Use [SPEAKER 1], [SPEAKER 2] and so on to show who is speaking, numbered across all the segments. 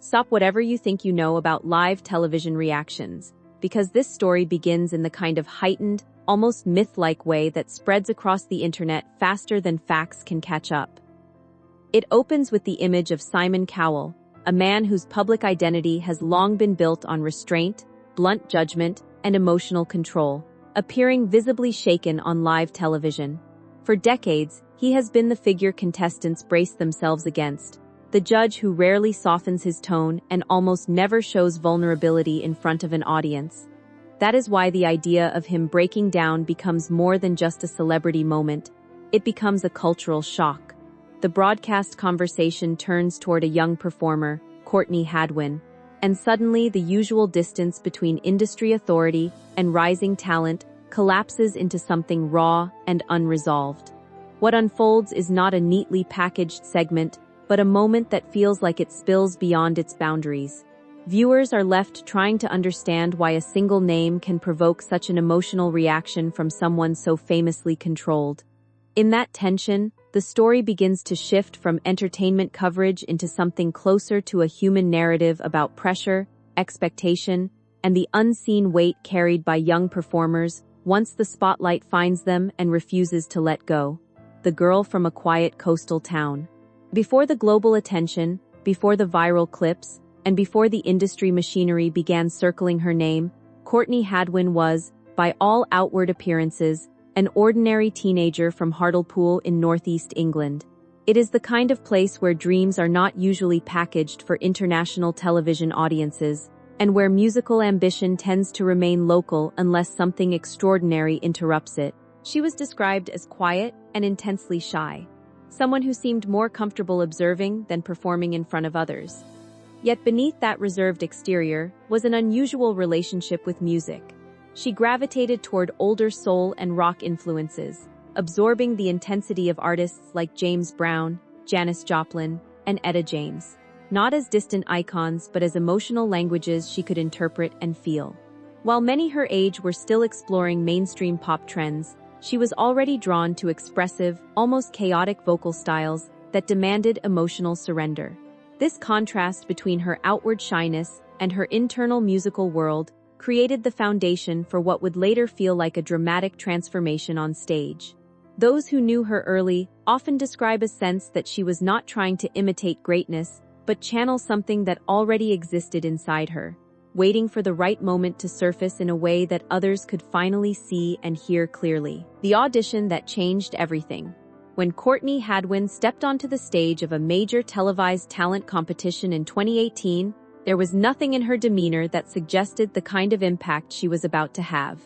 [SPEAKER 1] Stop whatever you think you know about live television reactions, because this story begins in the kind of heightened, almost myth-like way that spreads across the internet faster than facts can catch up. It opens with the image of Simon Cowell, a man whose public identity has long been built on restraint, blunt judgment, and emotional control, appearing visibly shaken on live television. For decades, he has been the figure contestants brace themselves against, the judge who rarely softens his tone and almost never shows vulnerability in front of an audience. That is why the idea of him breaking down becomes more than just a celebrity moment. It becomes a cultural shock. The broadcast conversation turns toward a young performer, Courtney Hadwin, and suddenly the usual distance between industry authority and rising talent collapses into something raw and unresolved. What unfolds is not a neatly packaged segment, but a moment that feels like it spills beyond its boundaries. Viewers are left trying to understand why a single name can provoke such an emotional reaction from someone so famously controlled. In that tension, the story begins to shift from entertainment coverage into something closer to a human narrative about pressure, expectation, and the unseen weight carried by young performers once the spotlight finds them and refuses to let go. The girl from a quiet coastal town. Before the global attention, before the viral clips, and before the industry machinery began circling her name, Courtney Hadwin was, by all outward appearances, an ordinary teenager from Hartlepool in northeast England. It is the kind of place where dreams are not usually packaged for international television audiences, and where musical ambition tends to remain local unless something extraordinary interrupts it. She was described as quiet and intensely shy, someone who seemed more comfortable observing than performing in front of others. Yet beneath that reserved exterior was an unusual relationship with music. She gravitated toward older soul and rock influences, absorbing the intensity of artists like James Brown, Janis Joplin, and Etta James, not as distant icons but as emotional languages she could interpret and feel. While many her age were still exploring mainstream pop trends, she was already drawn to expressive, almost chaotic vocal styles that demanded emotional surrender. This contrast between her outward shyness and her internal musical world created the foundation for what would later feel like a dramatic transformation on stage. Those who knew her early often describe a sense that she was not trying to imitate greatness, but channel something that already existed inside her, waiting for the right moment to surface in a way that others could finally see and hear clearly. The audition that changed everything. When Courtney Hadwin stepped onto the stage of a major televised talent competition in 2018, there was nothing in her demeanor that suggested the kind of impact she was about to have.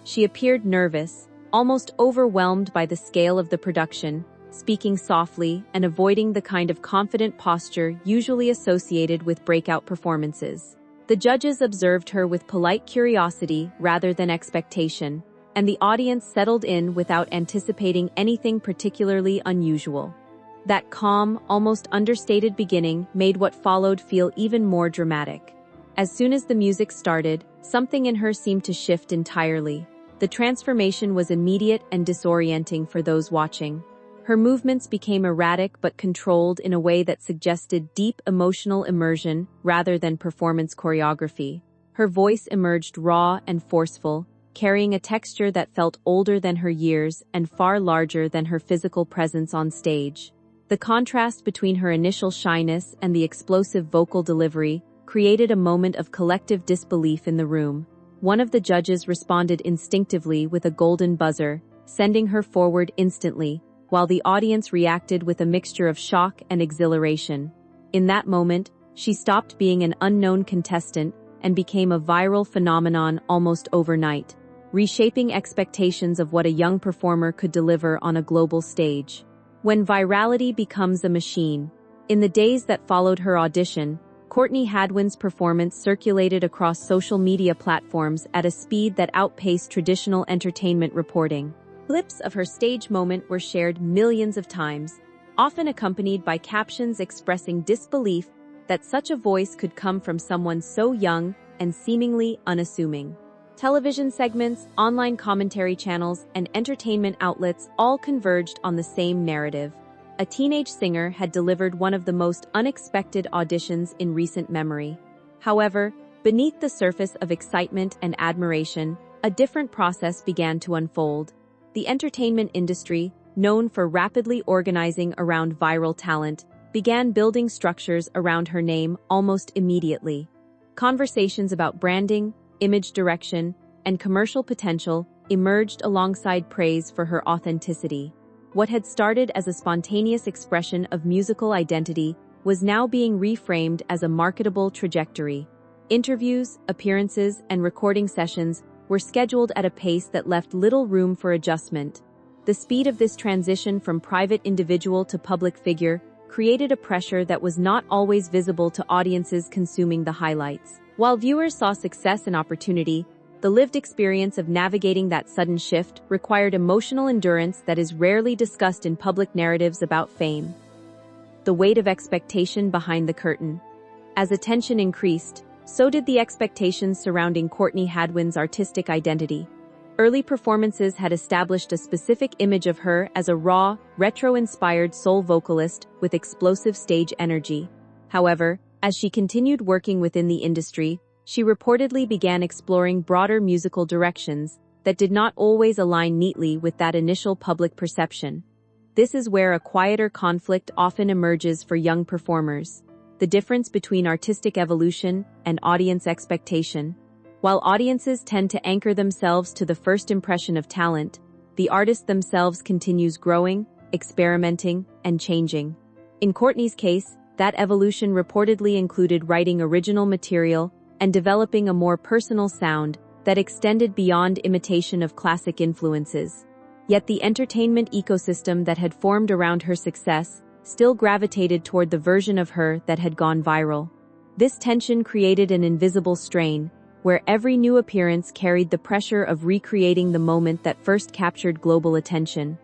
[SPEAKER 1] She appeared nervous, almost overwhelmed by the scale of the production, speaking softly and avoiding the kind of confident posture usually associated with breakout performances. The judges observed her with polite curiosity rather than expectation, and the audience settled in without anticipating anything particularly unusual. That calm, almost understated beginning made what followed feel even more dramatic. As soon as the music started, something in her seemed to shift entirely. The transformation was immediate and disorienting for those watching. Her movements became erratic but controlled in a way that suggested deep emotional immersion rather than performance choreography. Her voice emerged raw and forceful, carrying a texture that felt older than her years and far larger than her physical presence on stage. The contrast between her initial shyness and the explosive vocal delivery created a moment of collective disbelief in the room. One of the judges responded instinctively with a golden buzzer, sending her forward instantly, while the audience reacted with a mixture of shock and exhilaration. In that moment, she stopped being an unknown contestant and became a viral phenomenon almost overnight, reshaping expectations of what a young performer could deliver on a global stage. When virality becomes a machine. In the days that followed her audition, Courtney Hadwin's performance circulated across social media platforms at a speed that outpaced traditional entertainment reporting. Clips of her stage moment were shared millions of times, often accompanied by captions expressing disbelief that such a voice could come from someone so young and seemingly unassuming. Television segments, online commentary channels, and entertainment outlets all converged on the same narrative. a teenage singer had delivered one of the most unexpected auditions in recent memory. However, beneath the surface of excitement and admiration, a different process began to unfold. The entertainment industry, known for rapidly organizing around viral talent, began building structures around her name almost immediately. Conversations about branding, image direction, and commercial potential emerged alongside praise for her authenticity. What had started as a spontaneous expression of musical identity was now being reframed as a marketable trajectory. Interviews, appearances, and recording sessions were scheduled at a pace that left little room for adjustment. The speed of this transition from private individual to public figure created a pressure that was not always visible to audiences consuming the highlights. While viewers saw success and opportunity, the lived experience of navigating that sudden shift required emotional endurance that is rarely discussed in public narratives about fame. The weight of expectation behind the curtain. As attention increased, so did the expectations surrounding Courtney Hadwin's artistic identity. Early performances had established a specific image of her as a raw, retro-inspired soul vocalist with explosive stage energy. However, as she continued working within the industry, she reportedly began exploring broader musical directions that did not always align neatly with that initial public perception. This is where a quieter conflict often emerges for young performers: the difference between artistic evolution and audience expectation. While audiences tend to anchor themselves to the first impression of talent, the artist themselves continues growing, experimenting, and changing. In Courtney's case, that evolution reportedly included writing original material and developing a more personal sound that extended beyond imitation of classic influences. Yet the entertainment ecosystem that had formed around her success still gravitated toward the version of her that had gone viral. This tension created an invisible strain, where every new appearance carried the pressure of recreating the moment that first captured global attention.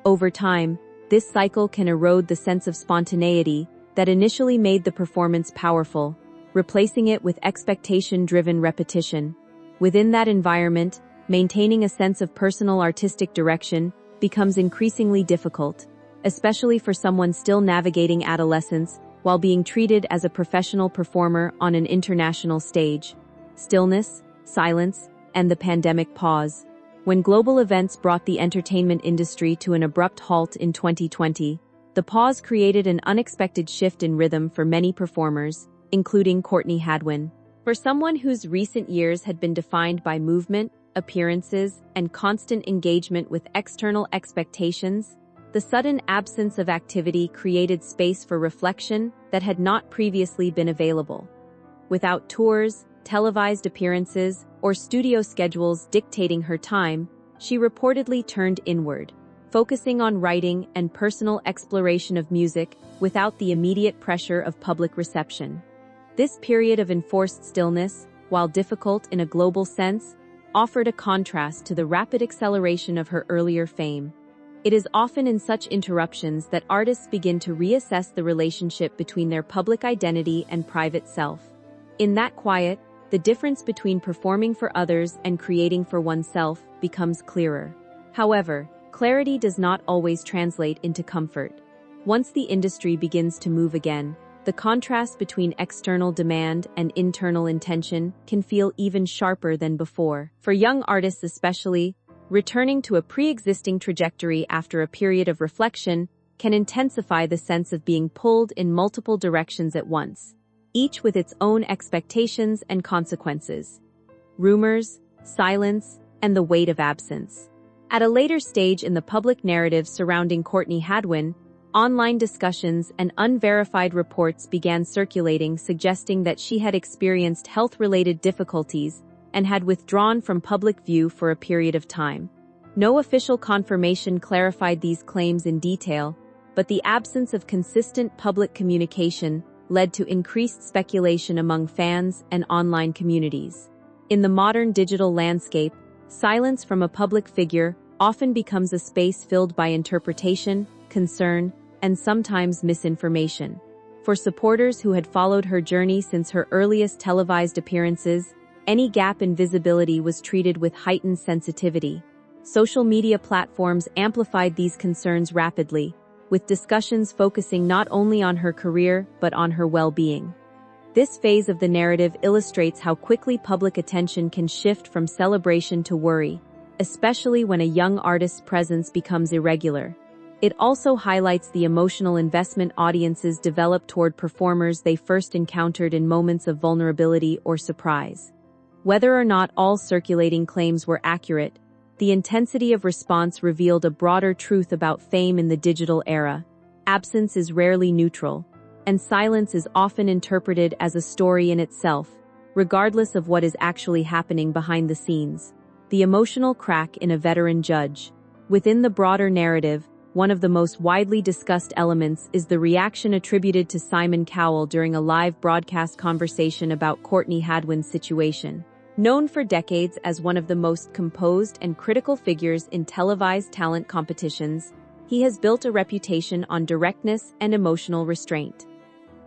[SPEAKER 1] Over time, this cycle can erode the sense of spontaneity that initially made the performance powerful, replacing it with expectation-driven repetition. Within that environment, maintaining a sense of personal artistic direction becomes increasingly difficult, especially for someone still navigating adolescence while being treated as a professional performer on an international stage. Stillness, silence, and the pandemic pause. When global events brought the entertainment industry to an abrupt halt in 2020, the pause created an unexpected shift in rhythm for many performers, including Courtney Hadwin. For someone whose recent years had been defined by movement, appearances, and constant engagement with external expectations, the sudden absence of activity created space for reflection that had not previously been available. Without tours, televised appearances, or studio schedules dictating her time, she reportedly turned inward, focusing on writing and personal exploration of music without the immediate pressure of public reception. This period of enforced stillness, while difficult in a global sense, offered a contrast to the rapid acceleration of her earlier fame. It is often in such interruptions that artists begin to reassess the relationship between their public identity and private self. In that quiet, the difference between performing for others and creating for oneself becomes clearer. However, clarity does not always translate into comfort. Once the industry begins to move again, the contrast between external demand and internal intention can feel even sharper than before. For young artists especially, returning to a pre-existing trajectory after a period of reflection can intensify the sense of being pulled in multiple directions at once, each with its own expectations and consequences. Rumors, silence, and the weight of absence. At a later stage in the public narrative surrounding Courtney Hadwin, online discussions and unverified reports began circulating suggesting that she had experienced health-related difficulties and had withdrawn from public view for a period of time. No official confirmation clarified these claims in detail, but the absence of consistent public communication led to increased speculation among fans and online communities. In the modern digital landscape, silence from a public figure often becomes a space filled by interpretation, concern, and sometimes misinformation. For supporters who had followed her journey since her earliest televised appearances, any gap in visibility was treated with heightened sensitivity. Social media platforms amplified these concerns rapidly, with discussions focusing not only on her career but on her well-being. This phase of the narrative illustrates how quickly public attention can shift from celebration to worry, especially when a young artist's presence becomes irregular. It also highlights the emotional investment audiences develop toward performers they first encountered in moments of vulnerability or surprise. Whether or not all circulating claims were accurate, the intensity of response revealed a broader truth about fame in the digital era. Absence is rarely neutral, and silence is often interpreted as a story in itself, regardless of what is actually happening behind the scenes. The emotional crack in a veteran judge. Within the broader narrative, one of the most widely discussed elements is the reaction attributed to Simon Cowell during a live broadcast conversation about Courtney Hadwin's situation. Known for decades as one of the most composed and critical figures in televised talent competitions, he has built a reputation on directness and emotional restraint.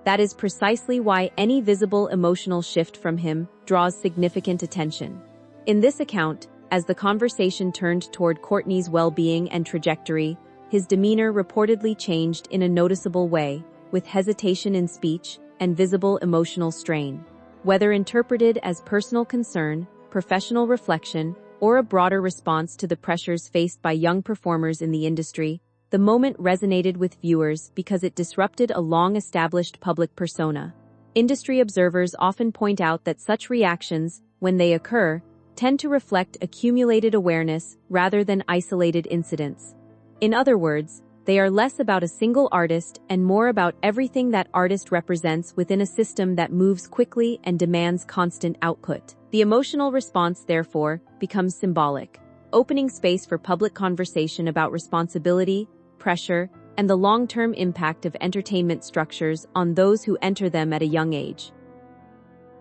[SPEAKER 1] That is precisely why any visible emotional shift from him draws significant attention. In this account, as the conversation turned toward Courtney's well-being and trajectory, his demeanor reportedly changed in a noticeable way, with hesitation in speech and visible emotional strain. Whether interpreted as personal concern, professional reflection, or a broader response to the pressures faced by young performers in the industry, the moment resonated with viewers because it disrupted a long-established public persona. Industry observers often point out that such reactions, when they occur, tend to reflect accumulated awareness rather than isolated incidents. In other words, they are less about a single artist and more about everything that artist represents within a system that moves quickly and demands constant output. The emotional response, therefore, becomes symbolic, opening space for public conversation about responsibility, pressure, and the long-term impact of entertainment structures on those who enter them at a young age.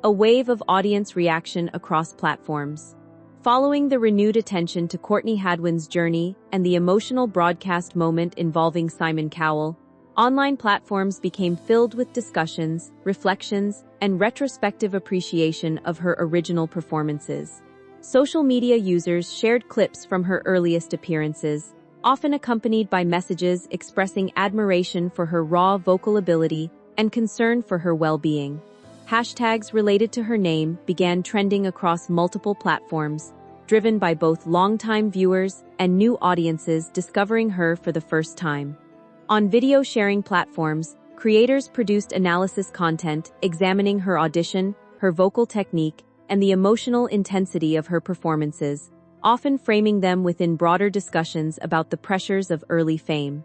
[SPEAKER 1] A wave of audience reaction across platforms. Following the renewed attention to Courtney Hadwin's journey and the emotional broadcast moment involving Simon Cowell, online platforms became filled with discussions, reflections, and retrospective appreciation of her original performances. Social media users shared clips from her earliest appearances, often accompanied by messages expressing admiration for her raw vocal ability and concern for her well-being. Hashtags related to her name began trending across multiple platforms, driven by both longtime viewers and new audiences discovering her for the first time. On video sharing platforms, creators produced analysis content examining her audition, her vocal technique, and the emotional intensity of her performances, often framing them within broader discussions about the pressures of early fame.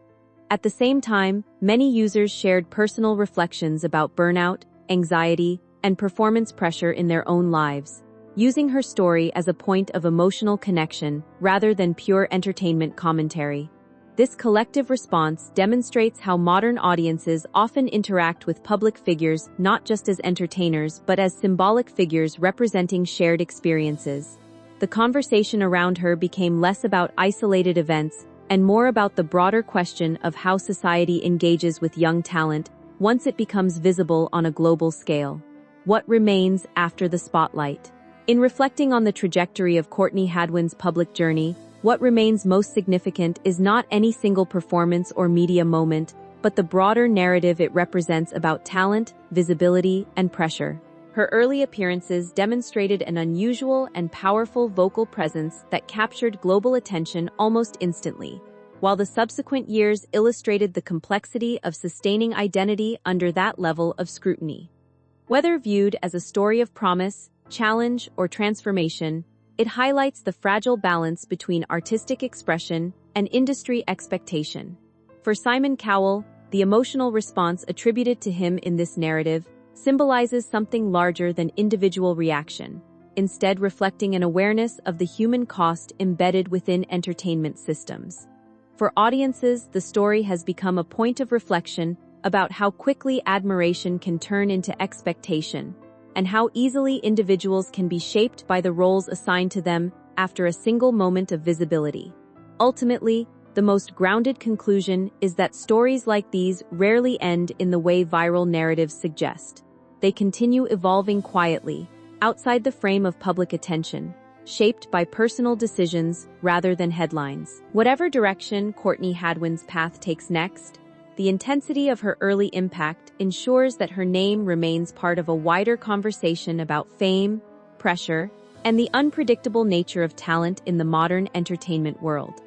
[SPEAKER 1] At the same time, many users shared personal reflections about burnout, anxiety, and performance pressure in their own lives, using her story as a point of emotional connection rather than pure entertainment commentary. This collective response demonstrates how modern audiences often interact with public figures not just as entertainers but as symbolic figures representing shared experiences. The conversation around her became less about isolated events and more about the broader question of how society engages with young talent once it becomes visible on a global scale. What remains after the spotlight? In reflecting on the trajectory of Courtney Hadwin's public journey, what remains most significant is not any single performance or media moment, but the broader narrative it represents about talent, visibility, and pressure. Her early appearances demonstrated an unusual and powerful vocal presence that captured global attention almost instantly, while the subsequent years illustrated the complexity of sustaining identity under that level of scrutiny. Whether viewed as a story of promise, challenge, or transformation, it highlights the fragile balance between artistic expression and industry expectation. For Simon Cowell, the emotional response attributed to him in this narrative symbolizes something larger than individual reaction, instead reflecting an awareness of the human cost embedded within entertainment systems. For audiences, the story has become a point of reflection about how quickly admiration can turn into expectation, and how easily individuals can be shaped by the roles assigned to them after a single moment of visibility. Ultimately, the most grounded conclusion is that stories like these rarely end in the way viral narratives suggest. They continue evolving quietly, outside the frame of public attention, shaped by personal decisions rather than headlines. Whatever direction Courtney Hadwin's path takes next, the intensity of her early impact ensures that her name remains part of a wider conversation about fame, pressure, and the unpredictable nature of talent in the modern entertainment world.